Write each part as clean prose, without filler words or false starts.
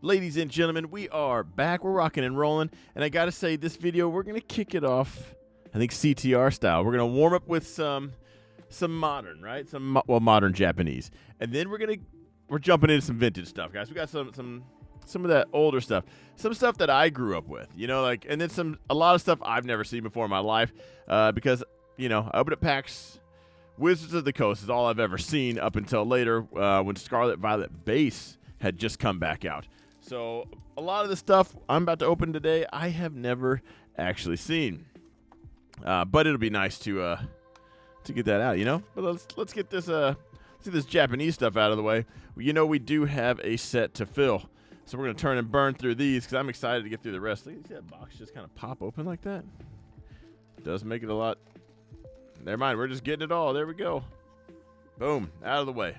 Ladies and gentlemen, we are back. We're rocking and rolling. And I got to say, this video, we're going to kick it off, I think, CTR style. We're going to warm up with some modern, right? Modern Japanese. And then we're jumping into some vintage stuff, guys. We got some of that older stuff. Some stuff that I grew up with, you know, like, and then a lot of stuff I've never seen before in my life because, you know, I opened up packs. Wizards of the Coast is all I've ever seen up until later when Scarlet Violet Base had just come back out. So a lot of the stuff I'm about to open today, I have never actually seen. But it'll be nice to get that out, you know. But let's get this Japanese stuff out of the way. You know, we do have a set to fill, so we're gonna turn and burn through these because I'm excited to get through the rest. Look, see that box just kind of pop open like that. Does make it a lot. Never mind, we're just getting it all. There we go. Boom, out of the way.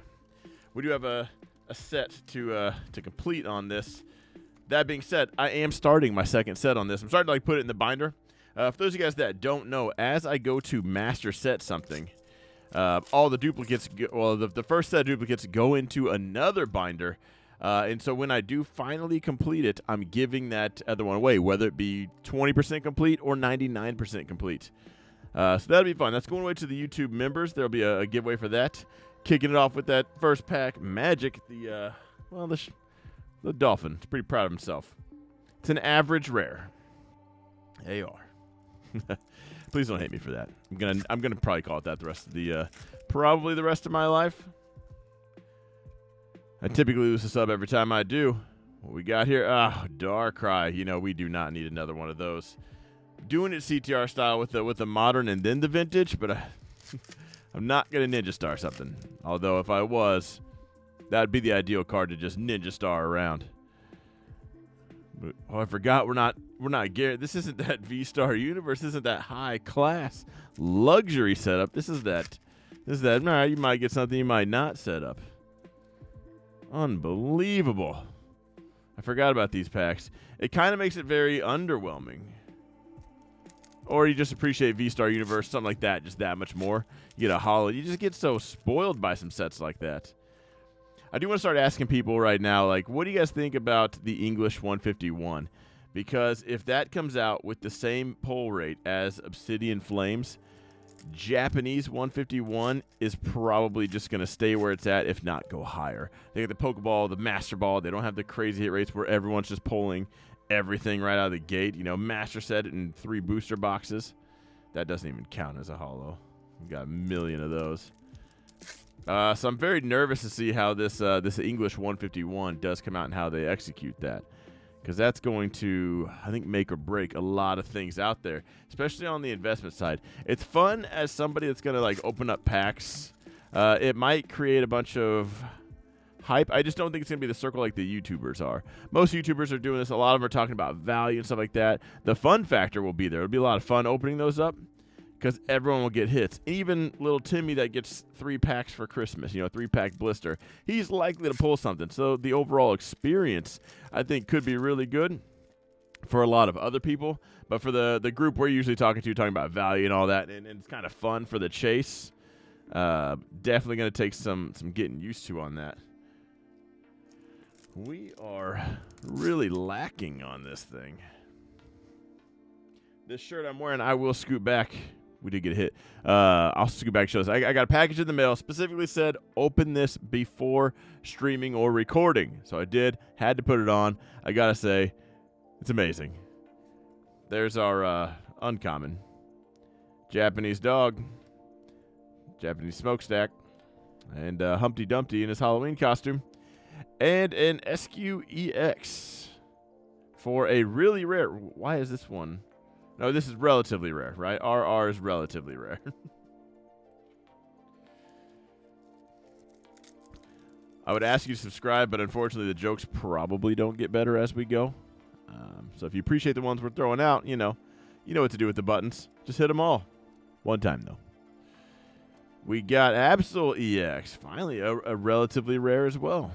We do have a set to complete on this. That being said, I am starting my second set on this. I'm starting to put it in the binder. For those of you guys that don't know, as I go to master set something, all the duplicates, the first set of duplicates go into another binder. And so when I do finally complete it, I'm giving that other one away, whether it be 20% complete or 99% complete. So that'll be fun. That's going away to the YouTube members. There'll be a giveaway for that. Kicking it off with that first pack, Magic, the Dolphin. He's pretty proud of himself. It's an average rare. AR. Please don't hate me for that. I'm gonna probably call it that the rest of probably the rest of my life. I typically lose a sub every time I do. What we got here? Darkrai. You know, we do not need another one of those. Doing it CTR style with the modern and then the vintage, but I'm not going to Ninja Star something. Although if I was, that would be the ideal card to just Ninja Star around. But, I forgot we're not Garrett. This isn't that V-Star Universe. This isn't that high class luxury setup. This is that. All right, you might get something you might not set up. Unbelievable. I forgot about these packs. It kind of makes it very underwhelming. Or you just appreciate V-Star Universe, something like that, just that much more. You get a holo. You just get so spoiled by some sets like that. I do want to start asking people right now, like, what do you guys think about the English 151? Because if that comes out with the same pull rate as Obsidian Flames, Japanese 151 is probably just going to stay where it's at, if not go higher. They got the Pokeball, the Master Ball. They don't have the crazy hit rates where everyone's just pulling everything right out of the gate. You know, Master Set in 3 booster boxes. That doesn't even count as a holo. We've got a million of those. So I'm very nervous to see how this English 151 does come out and how they execute that. Because that's going to, I think, make or break a lot of things out there, especially on the investment side. It's fun as somebody that's going to, open up packs. It might create a bunch of hype. I just don't think it's going to be the circle like the YouTubers are. Most YouTubers are doing this. A lot of them are talking about value and stuff like that. The fun factor will be there. It'll be a lot of fun opening those up because everyone will get hits. Even little Timmy that gets 3 packs for Christmas, 3-pack blister, he's likely to pull something. So the overall experience, I think, could be really good for a lot of other people. But for the group we're usually talking about value and all that, and it's kind of fun for the chase, definitely going to take some getting used to on that. We are really lacking on this thing. This shirt I'm wearing, I will scoot back. We did get hit. I'll scoot back and show this. I got a package in the mail. Specifically said, open this before streaming or recording. So I did. Had to put it on. I got to say, it's amazing. There's our uncommon Japanese dog. Japanese smokestack. And Humpty Dumpty in his Halloween costume. And an SQEX for a really rare. Why is this one? No, this is relatively rare, right? RR is relatively rare. I would ask you to subscribe, but unfortunately the jokes probably don't get better as we go. So if you appreciate the ones we're throwing out, you know what to do with the buttons. Just hit them all. One time, though. We got Absol EX. Finally, a relatively rare as well.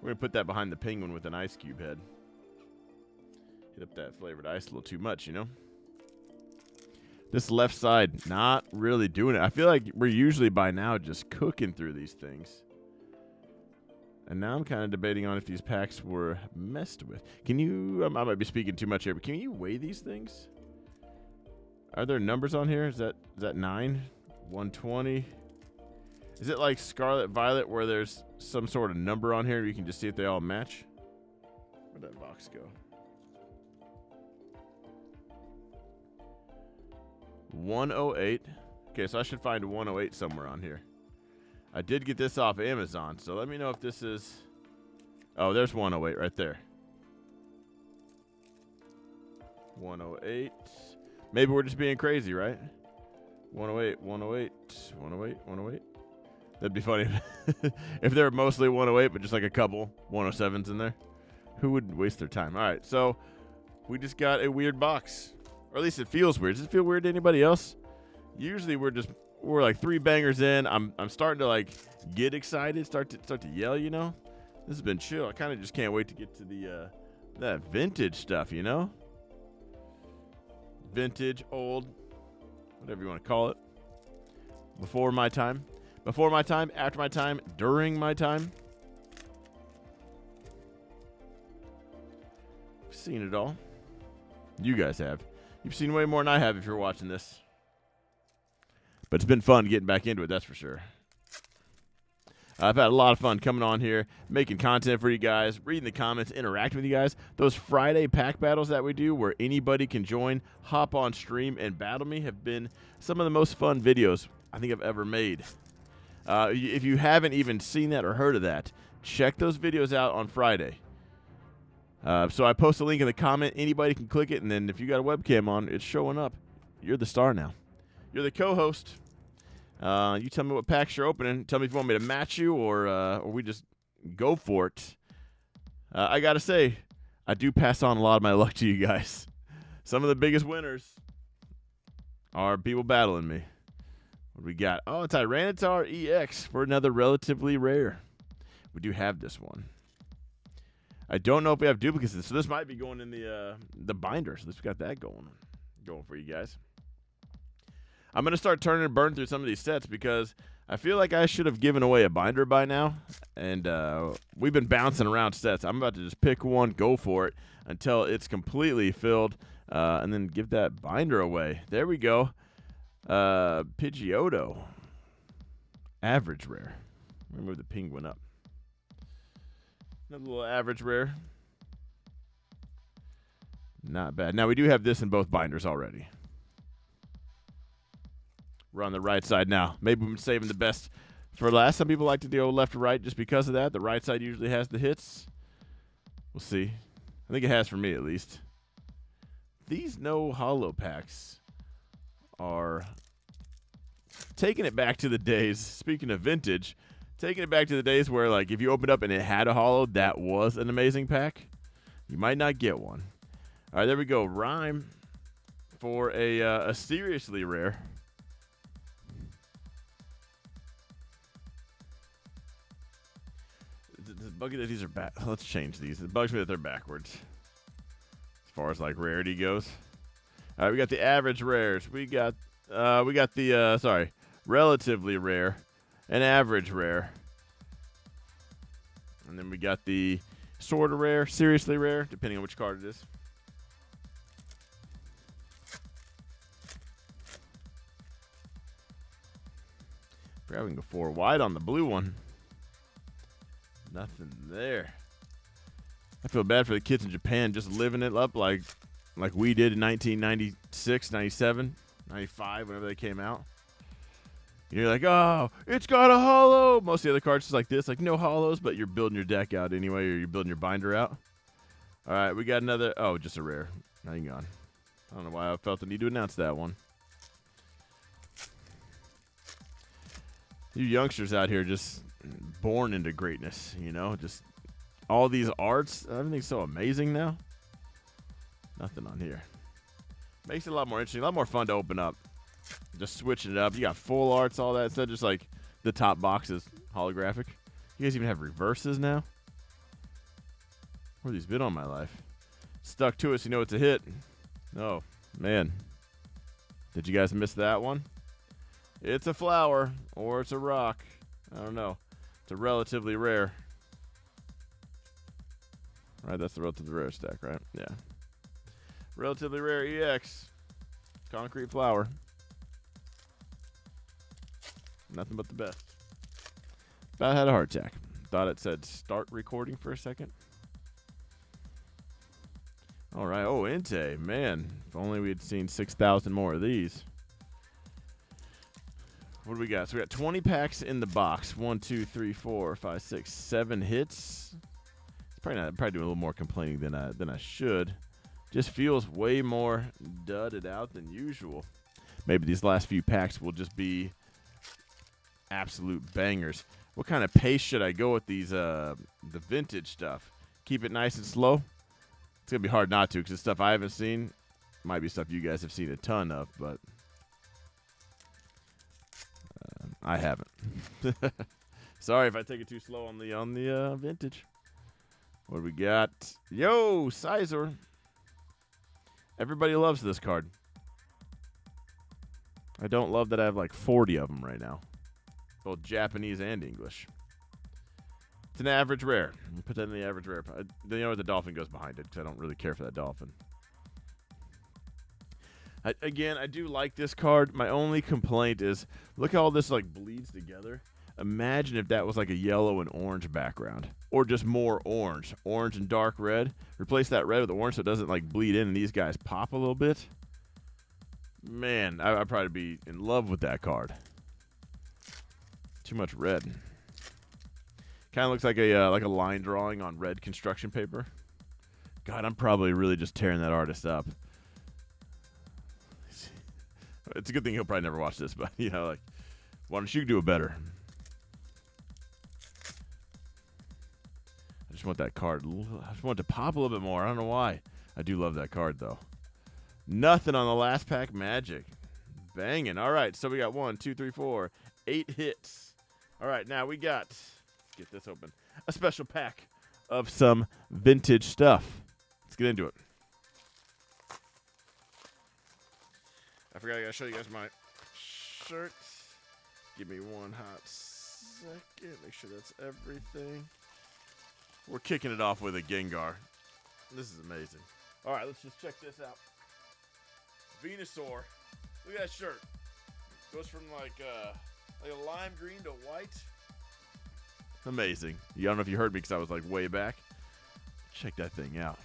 We're going to put that behind the penguin with an ice cube head. Hit up that flavored ice a little too much, This left side, not really doing it. I feel like we're usually by now just cooking through these things. And now I'm kind of debating on if these packs were messed with. Can you, I might be speaking too much here, but can you weigh these things? Are there numbers on here? Is that 9? 120? Is it like Scarlet Violet where there's some sort of number on here and you can just see if they all match? Where'd that box go? 108. Okay, so I should find 108 somewhere on here. I did get this off Amazon, so let me know if this is... Oh, there's 108 right there. 108. Maybe we're just being crazy, right? 108, 108, 108, 108. That'd be funny if they're mostly 108, but just like a couple 107s in there. Who would waste their time? All right, so we just got a weird box. Or at least it feels weird. Does it feel weird to anybody else? Usually we're like 3 bangers in. I'm starting to like get excited, start to yell, you know? This has been chill. I kind of just can't wait to get to the that vintage stuff, you know? Vintage, old, whatever you want to call it. Before my time, after my time, during my time. I've seen it all. You guys have. You've seen way more than I have if you're watching this. But it's been fun getting back into it, that's for sure. I've had a lot of fun coming on here, making content for you guys, reading the comments, interacting with you guys. Those Friday pack battles that we do where anybody can join, hop on stream, and battle me have been some of the most fun videos I think I've ever made. If you haven't even seen that or heard of that, check those videos out on Friday. So I post a link in the comment. Anybody can click it, and then if you got a webcam on, it's showing up. You're the star now. You're the co-host. You tell me what packs you're opening. Tell me if you want me to match you or we just go for it. I got to say, I do pass on a lot of my luck to you guys. Some of the biggest winners are people battling me. What do we got? Oh, Tyranitar EX for another relatively rare. We do have this one. I don't know if we have duplicates, so this might be going in the binder. So let's got that going for you guys. I'm going to start turning and burn through some of these sets because I feel like I should have given away a binder by now. And we've been bouncing around sets. I'm about to just pick one, go for it until it's completely filled, and then give that binder away. There we go. Pidgeotto. Average rare. Let me move the penguin up. Another little average rare. Not bad. Now, we do have this in both binders already. We're on the right side now. Maybe we've been saving the best for last. Some people like to do left to right just because of that. The right side usually has the hits. We'll see. I think it has for me at least. These no hollow packs are taking it back to the days. Speaking of vintage, taking it back to the days where, like, if you opened up and it had a hollow, that was an amazing pack. You might not get one. All right, there we go. Rhyme for a seriously rare. The buggy that these are back. Let's change these. It bugs me that they're backwards as far as like rarity goes. All right, we got the average rares. We got the relatively rare, and average rare, and then we got the sort of rare, seriously rare, depending on which card it is. Forgot we can go 4 wide on the blue one. Nothing there. I feel bad for the kids in Japan just living it up like we did in 1996, 97, 95, whenever they came out. You're like, oh, it's got a hollow. Most of the other cards just like this, like no hollows, but you're building your deck out anyway, or you're building your binder out. All right, we got another. Oh, just a rare. Hang on. I don't know why I felt the need to announce that one. You youngsters out here just born into greatness, you know, just all these arts, everything's so amazing now. Nothing on here. Makes it a lot more interesting, a lot more fun to open up. Just switching it up. You got full arts, all that, instead of just like the top box is holographic. You guys even have reverses now? Where have these been all my life? Stuck to it so you know it's a hit. Oh, man. Did you guys miss that one? It's a flower, or it's a rock. I don't know. It's a relatively rare. Right, that's the relatively rare stack, right? Yeah. Relatively rare EX. Concrete flower. Nothing but the best. About had a heart attack. Thought it said start recording for a second. All right. Oh, Inte. Man, if only we had seen 6,000 more of these. What do we got? So we got 20 packs in the box. 1, 2, 3, 4, 5, 6, 7 hits. It's probably doing a little more complaining than I should. Just feels way more dudded out than usual. Maybe these last few packs will just be absolute bangers. What kind of pace should I go with these the vintage stuff? Keep it nice and slow. It's gonna be hard not to, because it's stuff I haven't seen. Might be stuff you guys have seen a ton of, but I haven't. Sorry if I take it too slow on the vintage. What do we got? Yo, Sizor. Everybody loves this card. I don't love that I have like 40 of them right now, both Japanese and English. It's an average rare. Put that in the average rare. You know what, the dolphin goes behind it, because I don't really care for that dolphin. Again, I do like this card. My only complaint is, look how all this like bleeds together. Imagine if that was like a yellow and orange background, or just more orange and dark red. Replace that red with orange so it doesn't like bleed in and these guys pop a little bit. Man, I'd probably be in love with that card. Too much red. Kind of looks like a line drawing on red construction paper. God, I'm probably really just tearing that artist up. It's a good thing he'll probably never watch this, but you know, like, why don't you do it better? I just want that card. I just want it to pop a little bit more. I don't know why. I do love that card though. Nothing on the last pack. Magic. Banging. All right, so we got 1, 2, 3, 4, 8 hits. All right, now we got, let's get this open, a special pack of some vintage stuff. Let's get into it. I forgot I got to show you guys my shirt. Give me one hot second. Make sure that's everything. We're kicking it off with a Gengar. This is amazing. All right, let's just check this out. Venusaur. Look at that shirt. Goes from like a lime green to white. Amazing. I don't know if you heard me because I was like way back. Check that thing out.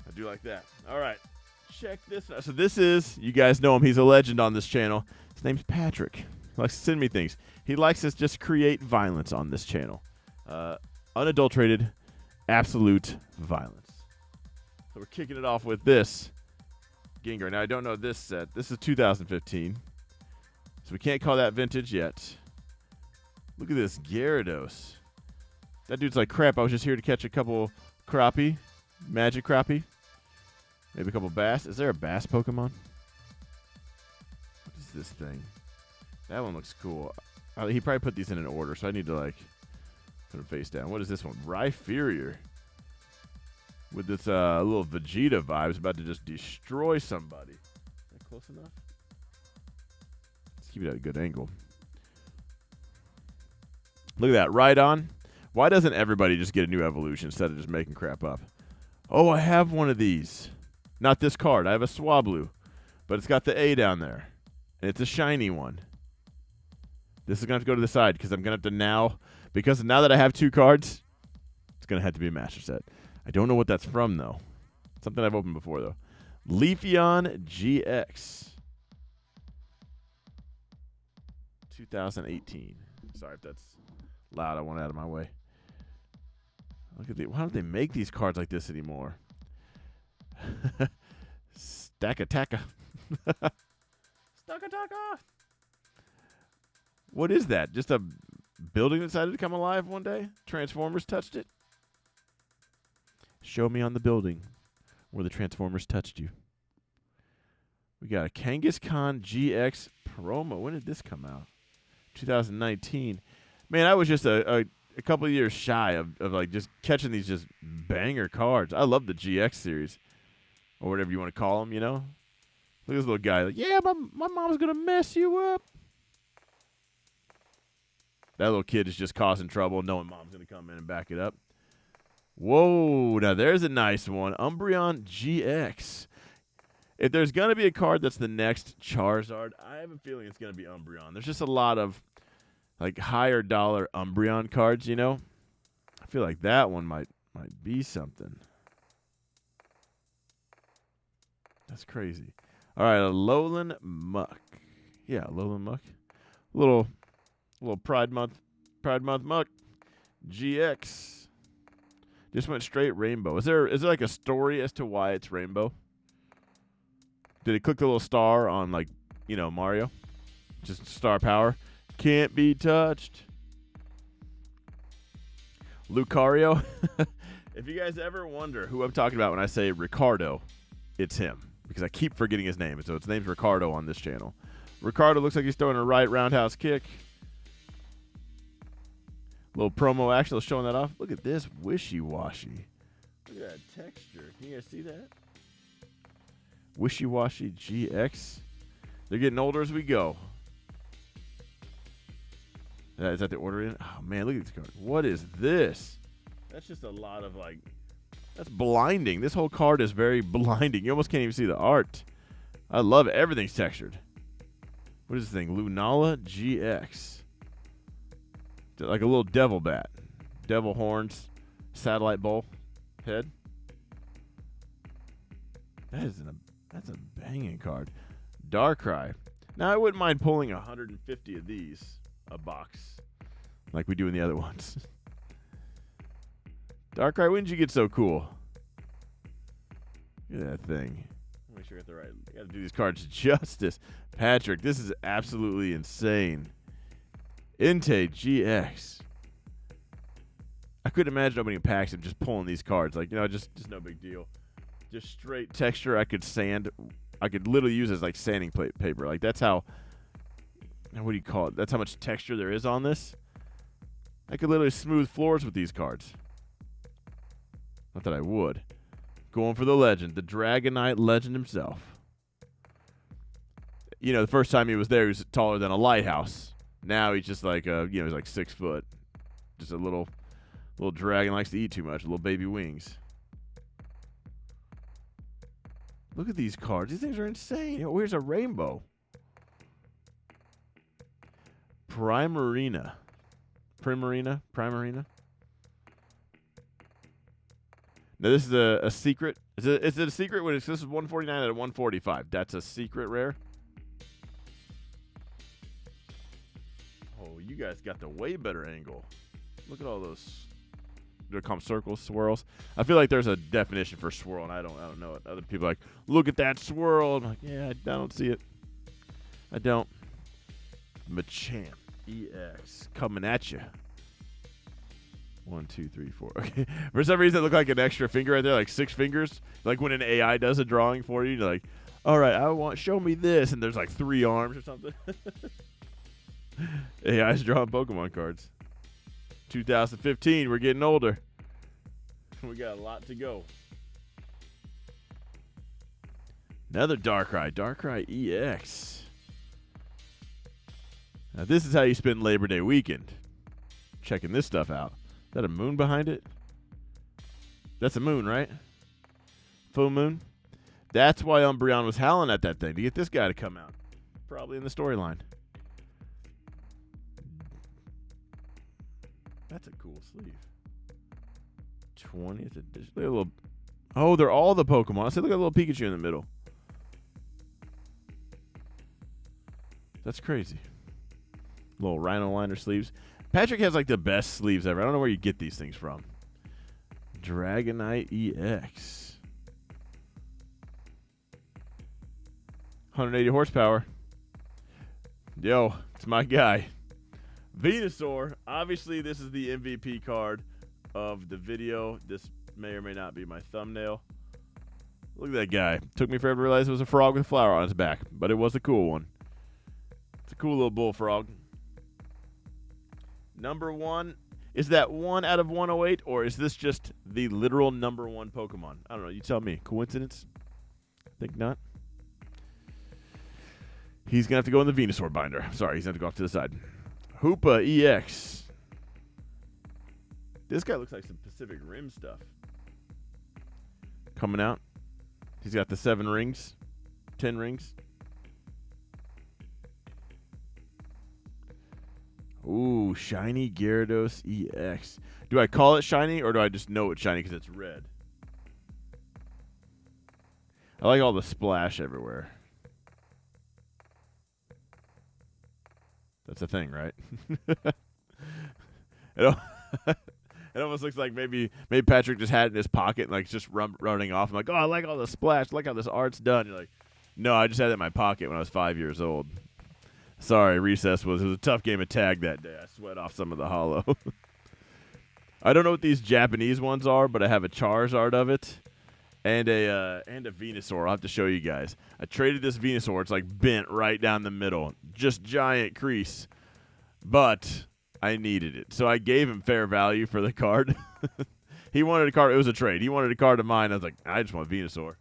I do like that. All right. Check this out. So this is, you guys know him. He's a legend on this channel. His name's Patrick. He likes to send me things. He likes to just create violence on this channel. Unadulterated, absolute violence. So we're kicking it off with this Gengar. Now, I don't know this set. This is 2015. So we can't call that vintage yet. Look at this Gyarados. That dude's like crap. I was just here to catch a couple crappie, magic crappie. Maybe a couple bass. Is there a bass Pokemon? What is this thing? That one looks cool. He probably put these in an order, so I need to like put them face down. What is this one? Rhyperior. With this little Vegeta vibes, about to just destroy somebody. Is that close enough? Let's keep it at a good angle. Look at that. Right on. Why doesn't everybody just get a new evolution instead of just making crap up? Oh, I have one of these. Not this card. I have a Swablu, but it's got the A down there, and it's a shiny one. This is going to have to go to the side because I'm going to have to now, because now that I have 2 cards, it's going to have to be a master set. I don't know what that's from, though. Something I've opened before, though. Leafeon GX. 2018. Sorry if that's loud. I want it out of my way. Look at why don't they make these cards like this anymore? Stack-a-tacka. Stack-a-tacka. What is that? Just a building that decided to come alive one day? Transformers touched it? Show me on the building where the Transformers touched you. We got a Kangaskhan GX promo. When did this come out? 2019. Man, I was just a couple of years shy of like just catching these just banger cards. I love the GX series, or whatever you want to call them, you know? Look at this little guy. Like, yeah, my mom's going to mess you up. That little kid is just causing trouble, knowing mom's going to come in and back it up. Whoa, now there's a nice one. Umbreon GX. If there's going to be a card that's the next Charizard, I have a feeling it's going to be Umbreon. There's just a lot of like higher dollar Umbreon cards, you know? I feel like that one might be something. That's crazy. All right, a Lowland Muck. Yeah, Lowland Muck. Little Pride Month Muck. GX. Just went straight rainbow. Is there like a story as to why it's rainbow? Did it click the little star on, like, you know, Mario? Just star power. Can't be touched. Lucario. If you guys ever wonder who I'm talking about when I say Ricardo, it's him. Because I keep forgetting his name. So his name's Ricardo on this channel. Ricardo looks like he's throwing a right roundhouse kick. Little promo action, showing that off. Look at this wishy-washy. Look at that texture. Can you guys see that? Wishy-washy GX. They're getting older as we go. Is that the order in? Oh, man, look at this card. What is this? That's just a lot of, like, that's blinding. This whole card is very blinding. You almost can't even see the art. I love it. Everything's textured. What is this thing? Lunala GX. Like a little devil bat. Devil horns. Satellite bowl. Head. That's a banging card. Darkrai. Now, I wouldn't mind pulling 150 of these a box. Like we do in the other ones. Darkrai, when did you get so cool? Look at that thing. Make sure I got the right. I got to do these cards justice. Patrick, this is absolutely insane. Entei GX. I couldn't imagine opening packs and just pulling these cards. Like, you know, just no big deal. Just straight texture. I could literally use as like sanding paper. Like, that's how. What do you call it? That's how much texture there is on this. I could literally smooth floors with these cards. Not that I would. Going for the legend, the Dragonite legend himself. You know, the first time he was there, he was taller than a lighthouse. Now he's just like, he's like 6 foot. Just a little dragon, likes to eat too much. Little baby wings. Look at these cards. These things are insane. Where's a rainbow? Primarina. Now, this is a secret. Is it a secret when this is 149 out of 145? That's a secret rare. Oh, you guys got the way better angle. Look at all those. They're called circles, swirls. I feel like there's a definition for swirl, and I don't know it. Other people are like, look at that swirl. I'm like, yeah, I don't see it. I don't. Machamp EX coming at you. 1, 2, 3, 4. Okay. For some reason, it looked like an extra finger right there, like 6 fingers. Like when an AI does a drawing for you, you're like, all right, show me this. And there's like 3 arms or something. AI's drawing Pokemon cards. 2015, we're getting older. We got a lot to go. Another Darkrai EX. Now, this is how you spend Labor Day weekend. Checking this stuff out. Is that a moon behind it? That's a moon, right? Full moon? That's why Umbreon was howling at that thing, to get this guy to come out. Probably in the storyline. That's a cool sleeve. 20th edition. Look at a little. Oh, they're all the Pokemon. I said, look at a little Pikachu in the middle. That's crazy. Little Rhino liner sleeves. Patrick has like the best sleeves ever. I don't know where you get these things from. Dragonite EX. 180 horsepower. Yo, it's my guy. Venusaur. Obviously, this is the MVP card of the video. This may or may not be my thumbnail. Look at that guy. Took me forever to realize it was a frog with a flower on his back, but it was a cool one. It's a cool little bullfrog. Number 1. Is that 1 out of 108, or is this just the literal number 1 Pokemon? I don't know. You tell me. Coincidence? I think not. He's going to have to go in the Venusaur binder. Sorry, he's going to have to go off to the side. Hoopa EX. This guy looks like some Pacific Rim stuff. Coming out. He's got the 7 rings. 10 rings. Ooh, shiny Gyarados EX. Do I call it shiny or do I just know it's shiny because it's red? I like all the splash everywhere. That's a thing, right? It almost looks like maybe Patrick just had it in his pocket and like just running off. I'm like, oh, I like all the splash. I like how this art's done. You're like, no, I just had it in my pocket when I was 5 years old. Sorry, recess was a tough game of tag that day. I sweat off some of the hollow. I don't know what these Japanese ones are, but I have a Charizard of it and a Venusaur. I'll have to show you guys. I traded this Venusaur. It's like bent right down the middle, just giant crease, but I needed it, so I gave him fair value for the card. He wanted a card. It was a trade. He wanted a card of mine. I was like, I just want Venusaur.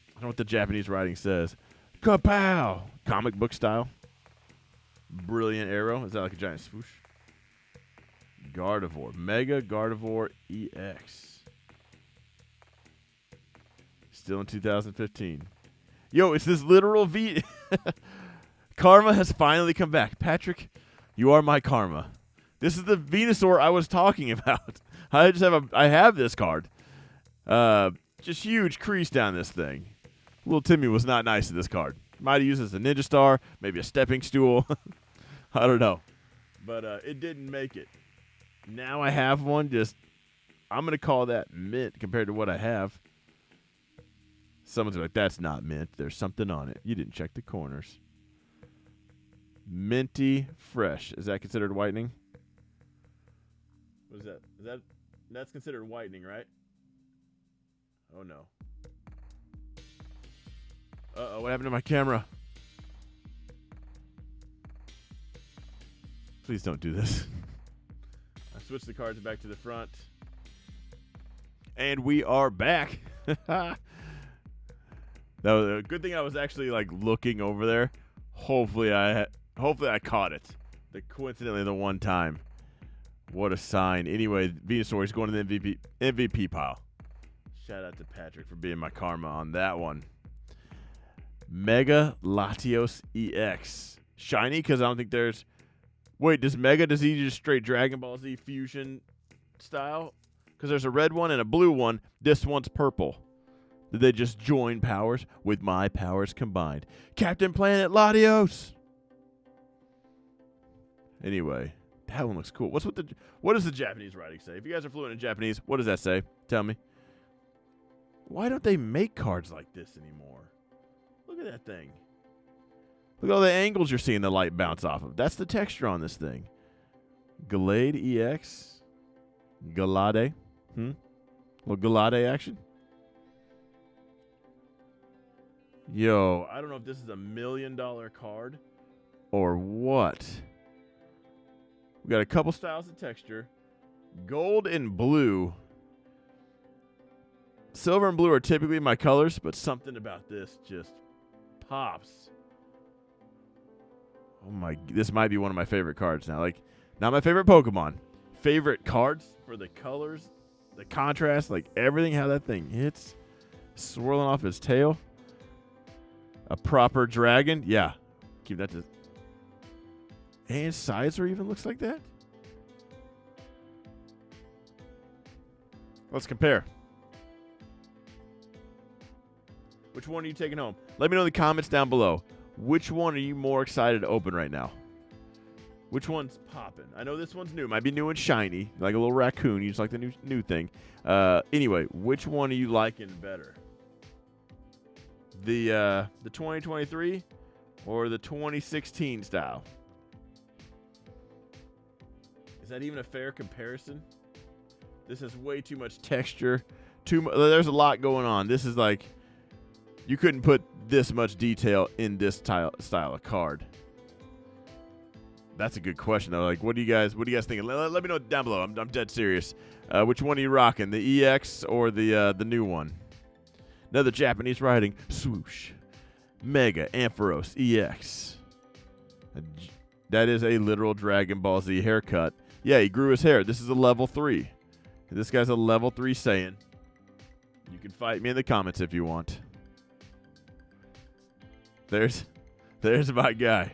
I don't know what the Japanese writing says. Kapow! Comic book style. Brilliant arrow. Is that like a giant swoosh? Gardevoir. Mega Gardevoir EX. Still in 2015. Yo, it's this literal V. Karma has finally come back. Patrick, you are my karma. This is the Venusaur I was talking about. I have this card. Just huge crease down this thing. Little Timmy was not nice to this card. Might have used it as a Ninja Star, maybe a stepping stool. I don't know. But it didn't make it. Now I have one. I'm going to call that mint compared to what I have. Someone's like, that's not mint. There's something on it. You didn't check the corners. Minty fresh. Is that considered whitening? What is that? That's considered whitening, right? Oh, no. Uh-oh, what happened to my camera? Please don't do this. I switched the cards back to the front. And we are back. That was a good thing I was actually like looking over there. Hopefully I caught it. Coincidentally the one time. What a sign. Anyway, Venusaur is going to the MVP pile. Shout out to Patrick for being my karma on that one. Mega Latios EX. Shiny because I don't think there's... Wait, does he just straight Dragon Ball Z fusion style? Because there's a red one and a blue one. This one's purple. Did they just join powers with my powers combined? Captain Planet Latios! Anyway, that one looks cool. What does the Japanese writing say? If you guys are fluent in Japanese, what does that say? Tell me. Why don't they make cards like this anymore? Look at that thing. Look at all the angles you're seeing the light bounce off of. That's the texture on this thing. Glade EX. Galade. Little Galade action. Yo, I don't know if this is $1 million card or what. We got a couple styles of texture. Gold and blue. Silver and blue are typically my colors, but something about this just pops. Oh my, this might be one of my favorite cards now. Like, not my favorite Pokemon. Favorite cards for the colors, the contrast, like everything, how that thing hits. Swirling off his tail. A proper dragon. Yeah. Keep that to... And Sizer even looks like that? Let's compare. Which one are you taking home? Let me know in the comments down below. Which one are you more excited to open right now? Which one's popping? I know this one's new. Might be new and shiny. Like a little raccoon. You just like the new thing. Anyway, which one are you liking better? The 2023 or the 2016 style? Is that even a fair comparison? This has way too much texture. There's a lot going on. This is like, you couldn't put this much detail in this style of card. That's a good question though. Like, what do you guys think? Let me know down below. I'm dead serious. Which one are you rocking? The EX or the new one? Another Japanese writing. Swoosh. Mega Ampharos EX. That is a literal Dragon Ball Z haircut. Yeah, he grew his hair. This is a level 3. This guy's a level 3 Saiyan. You can fight me in the comments if you want. There's my guy.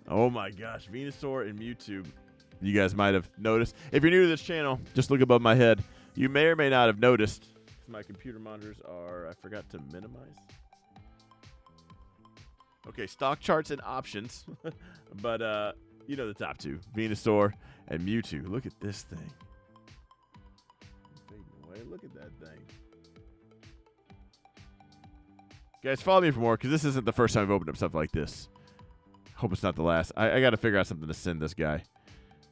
Oh my gosh, Venusaur and Mewtwo. You guys might have noticed. If you're new to this channel, just look above my head. You may or may not have noticed. My computer monitors are, I forgot to minimize. Okay, stock charts and options. But, you know the top two. Venusaur and Mewtwo. Look at this thing. Look at that thing. Guys, follow me for more, because this isn't the first time I've opened up stuff like this. Hope it's not the last. I got to figure out something to send this guy.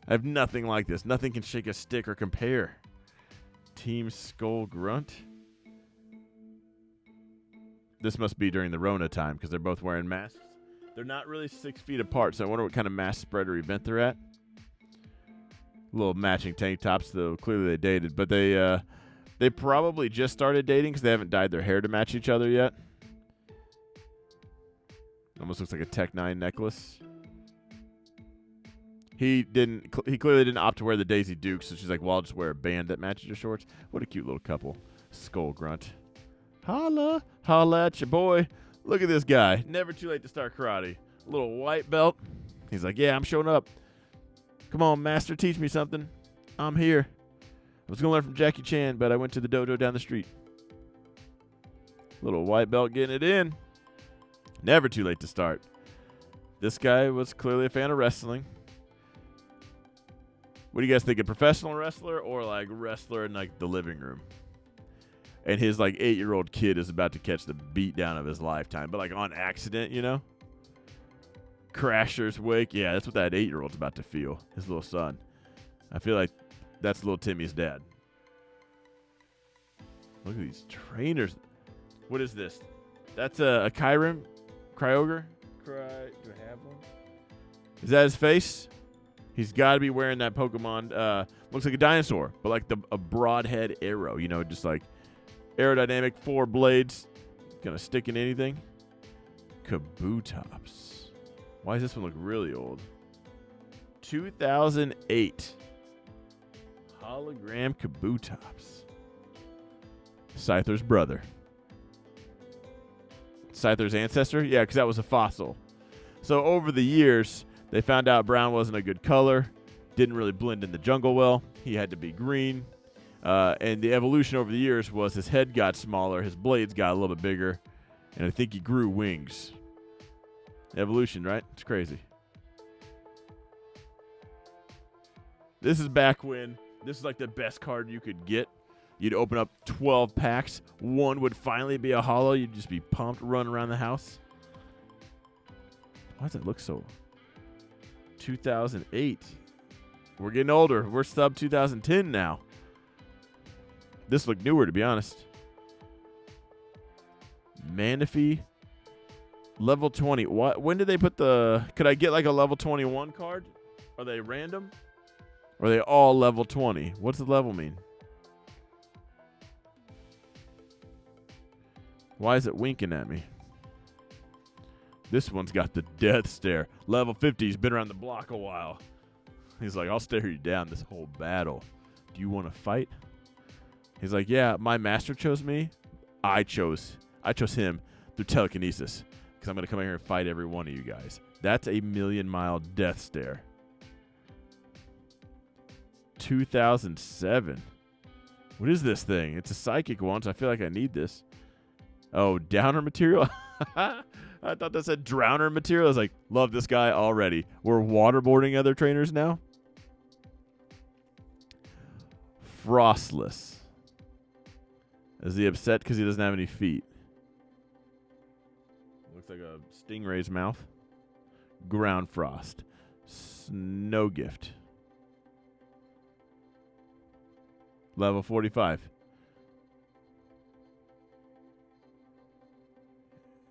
I have nothing like this. Nothing can shake a stick or compare. Team Skull Grunt. This must be during the Rona time, because they're both wearing masks. They're not really 6 feet apart, so I wonder what kind of mask spread or event they're at. Little matching tank tops, though clearly they dated. But they probably just started dating because they haven't dyed their hair to match each other yet. Almost looks like a Tech 9 necklace. He clearly didn't opt to wear the Daisy Dukes, so she's like, well, I'll just wear a band that matches your shorts. What a cute little couple. Skull Grunt. Holla. Holla at your boy. Look at this guy. Never too late to start karate. A little white belt. He's like, yeah, I'm showing up. Come on, master, teach me something. I'm here. I was going to learn from Jackie Chan, but I went to the dojo down the street. Little white belt getting it in. Never too late to start. This guy was clearly a fan of wrestling. What do you guys think? A professional wrestler or like wrestler in like the living room? And his like 8-year-old kid is about to catch the beat down of his lifetime, but like on accident, you know? Crasher's wake. Yeah, that's what that 8-year-old's about to feel. His little son. I feel like that's little Timmy's dad. Look at these trainers. What is this? That's a Kyurem? Kyogre? Do I have one? Is that his face? He's got to be wearing that Pokemon. Looks like a dinosaur, but like a broadhead arrow. You know, just like aerodynamic 4 blades. Gonna stick in anything. Kabutops. Why does this one look really old? 2008. Hologram Kabutops. Scyther's brother. Scyther's ancestor? Yeah, because that was a fossil. So over the years, they found out brown wasn't a good color. Didn't really blend in the jungle well. He had to be green. And the evolution over the years was his head got smaller, his blades got a little bit bigger, and I think he grew wings. Evolution, right? It's crazy. This is back when this is like the best card you could get. You'd open up 12 packs. One would finally be a holo. You'd just be pumped, running around the house. Why does it look so... 2008. We're getting older. We're sub 2010 now. This looked newer, to be honest. Manaphy. Level 20. What? When did they put the... Could I get like a level 21 card? Are they random? Or are they all level 20? What's the level mean? Why is it winking at me? This one's got the death stare. Level 50. He's been around the block a while. He's like, I'll stare you down this whole battle. Do you want to fight? He's like, yeah, my master chose me. I chose him through telekinesis. Because I'm going to come in here and fight every one of you guys. That's a 1,000,000-mile death stare. 2007. What is this thing? It's a psychic one, so I feel like I need this. Oh, downer material? I thought that said drowner material. I was like, love this guy already. We're waterboarding other trainers now. Frostless. Is he upset because he doesn't have any feet? Looks like a stingray's mouth. Ground Frost. Snow Gift. Level 45.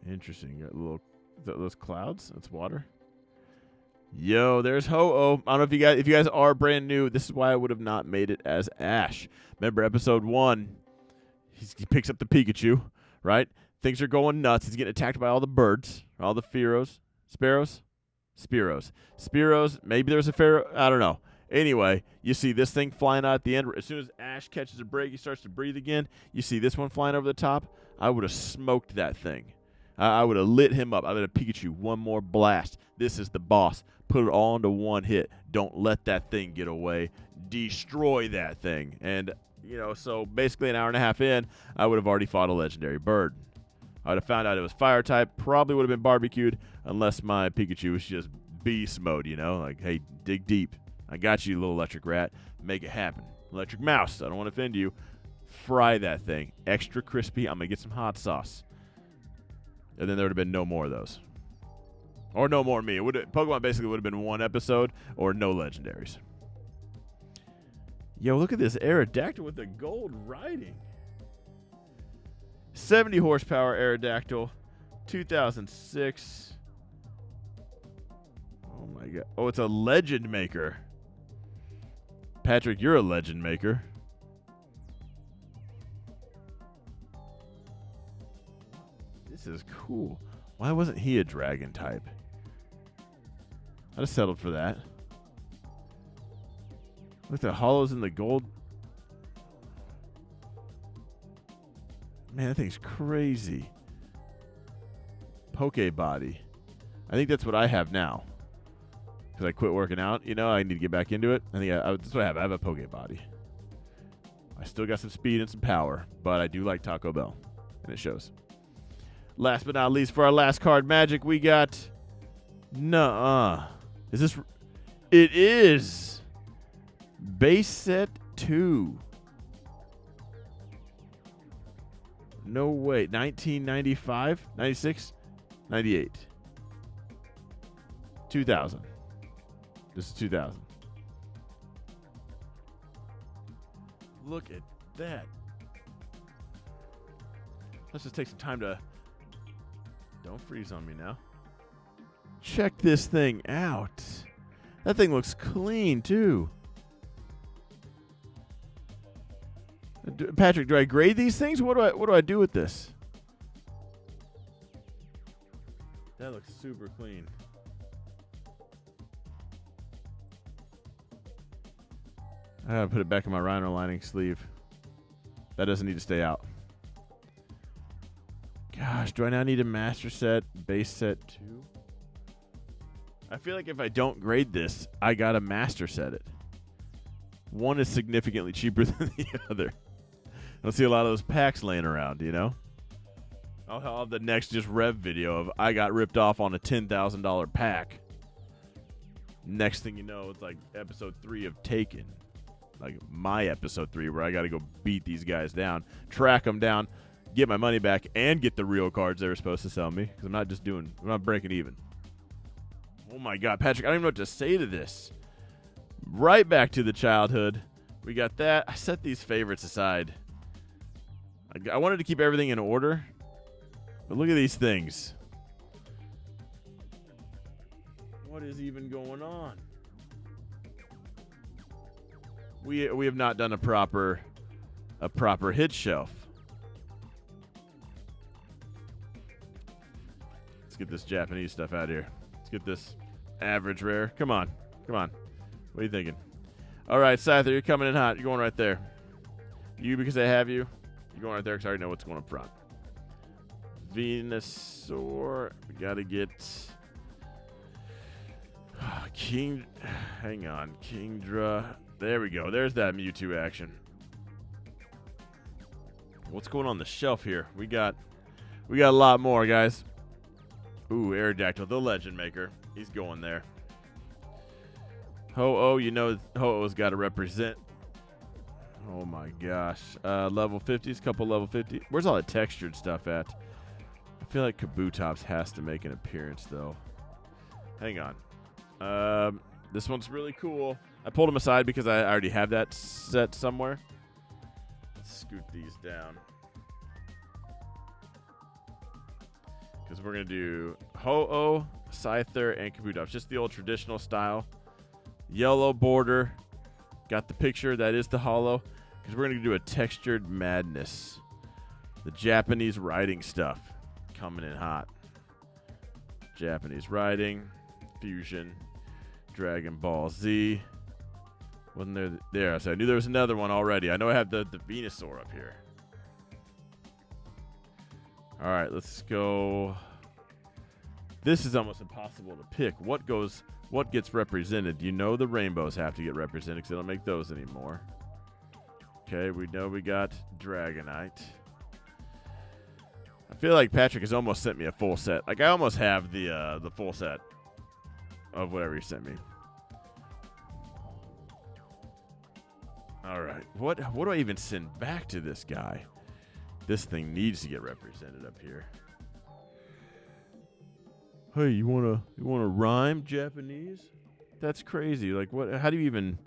Interesting. You got little those clouds. That's water. Yo, there's Ho-Oh. I don't know if you guys are brand new. This is why I would have not made it as Ash. Remember episode 1? He picks up the Pikachu, right? Things are going nuts. He's getting attacked by all the birds, all the sparrows. Spearows, maybe there's a Pharaoh. I don't know. Anyway, you see this thing flying out at the end. As soon as Ash catches a break, he starts to breathe again. You see this one flying over the top. I would have smoked that thing. I would have lit him up. I would have Pikachu one more blast. This is the boss. Put it all into one hit. Don't let that thing get away. Destroy that thing. And, you know, so basically an hour and a half in, I would have already fought a legendary bird. I would have found out it was fire type. Probably would have been barbecued unless my Pikachu was just beast mode, you know? Like, hey, dig deep. I got you, little electric rat. Make it happen. Electric mouse. I don't want to offend you. Fry that thing. Extra crispy. I'm going to get some hot sauce. And then there would have been no more of those. Or no more me. Pokemon basically would have been one episode or no legendaries. Yo, look at this Aerodactyl with the gold writing. 70 horsepower Aerodactyl. 2006. Oh my god. Oh, it's a legend maker. Patrick, you're a legend maker. This is cool. Why wasn't he a dragon type? I'd have settled for that. Look, the hollows in the gold. Man, that thing's crazy. Poke body. I think that's what I have now. Because I quit working out. You know, I need to get back into it. I think that's what I have. I have a Poke body. I still got some speed and some power. But I do like Taco Bell. And it shows. Last but not least, for our last card magic, we got... Nuh-uh. Is this... It is! Base set 2. No way. 1995? 96? 98. 2000. This is 2000. Look at that. Let's just take some time to... Don't freeze on me now. Check this thing out. That thing looks clean, too. Patrick, do I grade these things? What do I do with this? That looks super clean. I gotta put it back in my Rhino lining sleeve. That doesn't need to stay out. Gosh, do I now need a master set, base set 2? I feel like if I don't grade this, I gotta master set it. One is significantly cheaper than the other. I don't see a lot of those packs laying around, you know? I'll have the next just rev video of I got ripped off on a $10,000 pack. Next thing you know, it's like episode 3 of Taken. Like my episode 3 where I got to go beat these guys down, track them down, get my money back, and get the real cards they were supposed to sell me. Because I'm not breaking even. Oh my God, Patrick, I don't even know what to say to this. Right back to the childhood. We got that. I set these favorites aside. I wanted to keep everything in order. But look at these things. What is even going on? We have not done a proper hit shelf. Let's get this Japanese stuff out of here. Let's get this average rare. Come on. What are you thinking? All right, Scyther, you're coming in hot. You're going right there. You, because I have you. You're going right there because I already know what's going up front. Venusaur. We got to get... King... Hang on. Kingdra. There we go. There's that Mewtwo action. What's going on the shelf here? We got a lot more, guys. Ooh, Aerodactyl, the legend maker. He's going there. Ho-Oh, you know Ho-Oh's got to represent. Oh my gosh. Level 50s, couple level 50. Where's all the textured stuff at? I feel like Kabutops has to make an appearance, though. Hang on. This one's really cool. I pulled them aside because I already have that set somewhere. Let's scoot these down. Because we're going to do Ho-Oh, Scyther, and Kabutops. Just the old traditional style. Yellow border. Got the picture. That is the holo. Because we're going to do a textured madness. The Japanese writing stuff. Coming in hot. Japanese writing. Fusion, Dragon Ball Z. Wasn't there? There, so I knew there was another one already. I know I have the Venusaur up here. All right, let's go. This is almost impossible to pick. What gets represented? You know the rainbows have to get represented because they don't make those anymore. Okay, we know we got Dragonite. I feel like Patrick has almost sent me a full set. Like I almost have the full set of whatever he sent me. All right, what do I even send back to this guy? This thing needs to get represented up here. Hey, you wanna rhyme Japanese? That's crazy. Like what? How do you even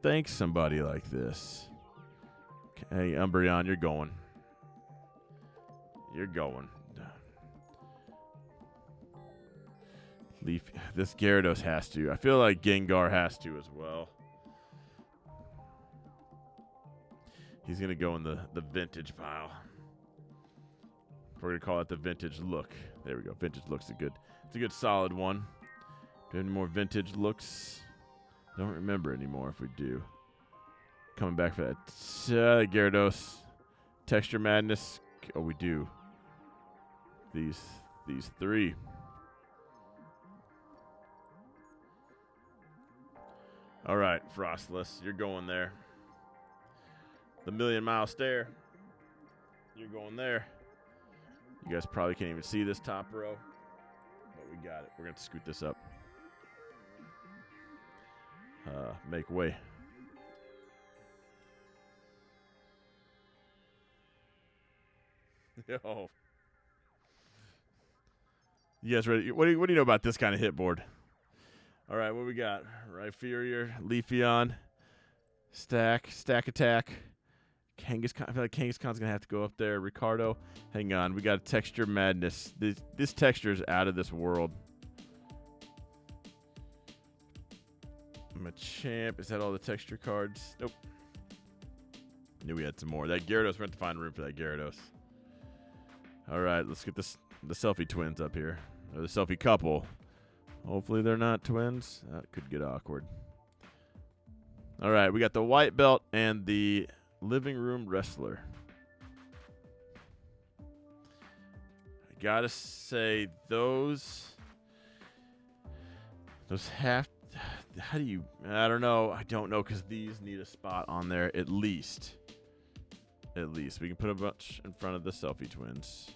thank somebody like this? Hey, Umbreon, you're going. You're going. Leaf. This Gyarados has to. I feel like Gengar has to as well. He's going to go in the vintage pile. We're going to call it the vintage look. There we go. Vintage looks it's a good solid one. Do we have any more vintage looks? Don't remember anymore if we do. Coming back for that. Gyarados. Texture Madness. Oh, we do. These three. All right, Frostless. You're going there. The Million Mile Stare. You're going there. You guys probably can't even see this top row, but we got it. We're going to scoot this up. Make way. Yo. You guys ready? What do you know about this kind of hit board? All right, what we got? Rhyperior, Leafeon, Stack Attack. Kangaskhan. I feel like Kangaskhan's going to have to go up there. Ricardo, hang on. We got Texture Madness. This texture is out of this world. Machamp. Is that all the texture cards? Nope. Knew we had some more. That Gyarados, we're going to find room for that Gyarados. All right, let's get the selfie twins up here. Or the selfie couple. Hopefully they're not twins. That could get awkward. All right, we got the white belt and the living room wrestler. I gotta say those have. How do you? I don't know. I don't know because these need a spot on there at least. At least we can put a bunch in front of the selfie twins.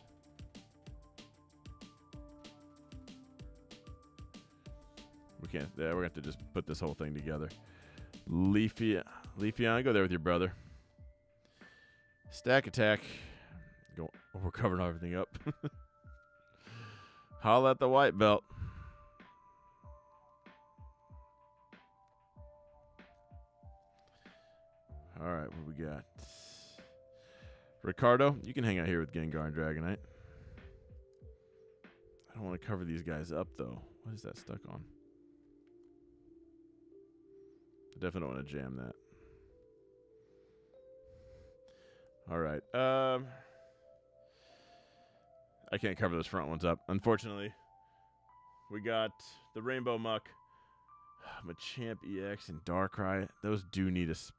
We can't. Yeah, we're gonna have to just put this whole thing together. Leafeon, go there with your brother. Stack Attack. Go. Oh, we're covering everything up. Holla at the white belt. All right, what we got? Ricardo, you can hang out here with Gengar and Dragonite. I don't want to cover these guys up, though. What is that stuck on? I definitely don't want to jam that. All right. I can't cover those front ones up, unfortunately. We got the Rainbow Muck, Machamp EX, and Darkrai. Those do need us.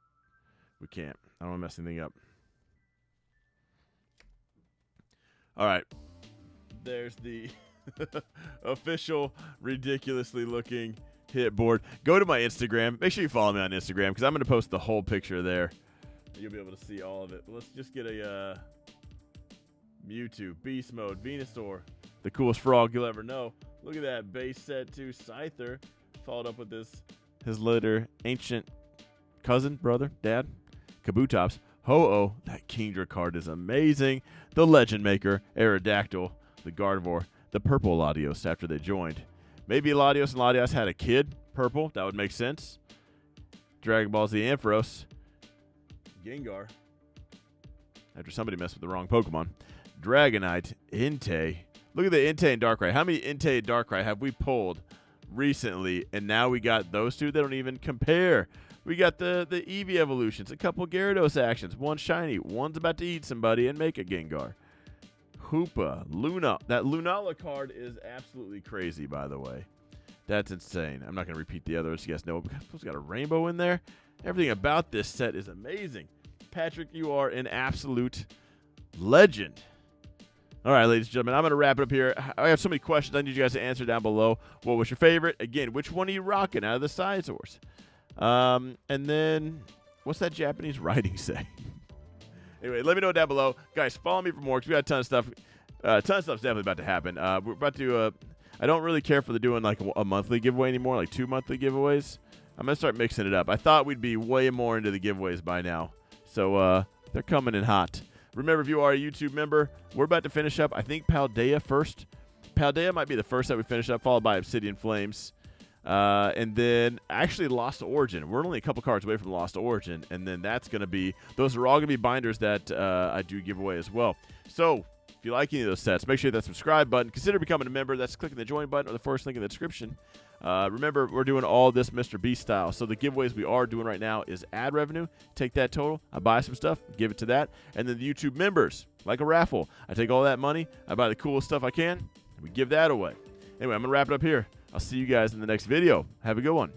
We can't. I don't want to mess anything up. All right. There's the official, ridiculously looking hit board. Go to my Instagram. Make sure you follow me on Instagram because I'm going to post the whole picture there. You'll be able to see all of it. But let's just get a Mewtwo, Beast Mode, Venusaur, the coolest frog you'll ever know. Look at that base set 2 Scyther, followed up with his later ancient cousin, brother, dad, Kabutops. Ho-Oh, that Kingdra card is amazing. The Legend Maker, Aerodactyl, the Gardevoir, the purple Latios after they joined. Maybe Latios and Latias had a kid, purple. That would make sense. Dragon Ball Z Ampharos. Gengar. After somebody messed with the wrong Pokemon. Dragonite, Entei. Look at the Entei and Darkrai. How many Entei and Darkrai have we pulled recently? And now we got those two. They don't even compare. We got the Eevee evolutions, a couple Gyarados actions, one shiny, one's about to eat somebody and make a Gengar. Hoopa, Luna. That Lunala card is absolutely crazy, by the way. That's insane. I'm not going to repeat the others. You guys know it's got a rainbow in there. Everything about this set is amazing. Patrick, you are an absolute legend. All right, ladies and gentlemen, I'm going to wrap it up here. I have so many questions I need you guys to answer down below. What was your favorite? Again, which one are you rocking out of the Sizors? And then, what's that Japanese writing say? Anyway, let me know down below. Guys, follow me for more because we got a ton of stuff. A ton of stuff's definitely about to happen. We're about to, I don't really care for the doing like a monthly giveaway anymore, like 2 monthly giveaways. I'm going to start mixing it up. I thought we'd be way more into the giveaways by now. So, they're coming in hot. Remember, if you are a YouTube member, we're about to finish up, I think, Paldea first. Paldea might be the first that we finish up, followed by Obsidian Flames. And then, actually, Lost Origin. We're only a couple cards away from Lost Origin. And then that's going to be, those are all going to be binders that I do give away as well. So, if you like any of those sets, make sure you hit that subscribe button. Consider becoming a member. That's clicking the join button or the first link in the description. Remember, we're doing all this Mr. B style. So the giveaways we are doing right now is ad revenue. Take that total. I buy some stuff, give it to that. And then the YouTube members, like a raffle. I take all that money. I buy the coolest stuff I can. We give that away. Anyway, I'm going to wrap it up here. I'll see you guys in the next video. Have a good one.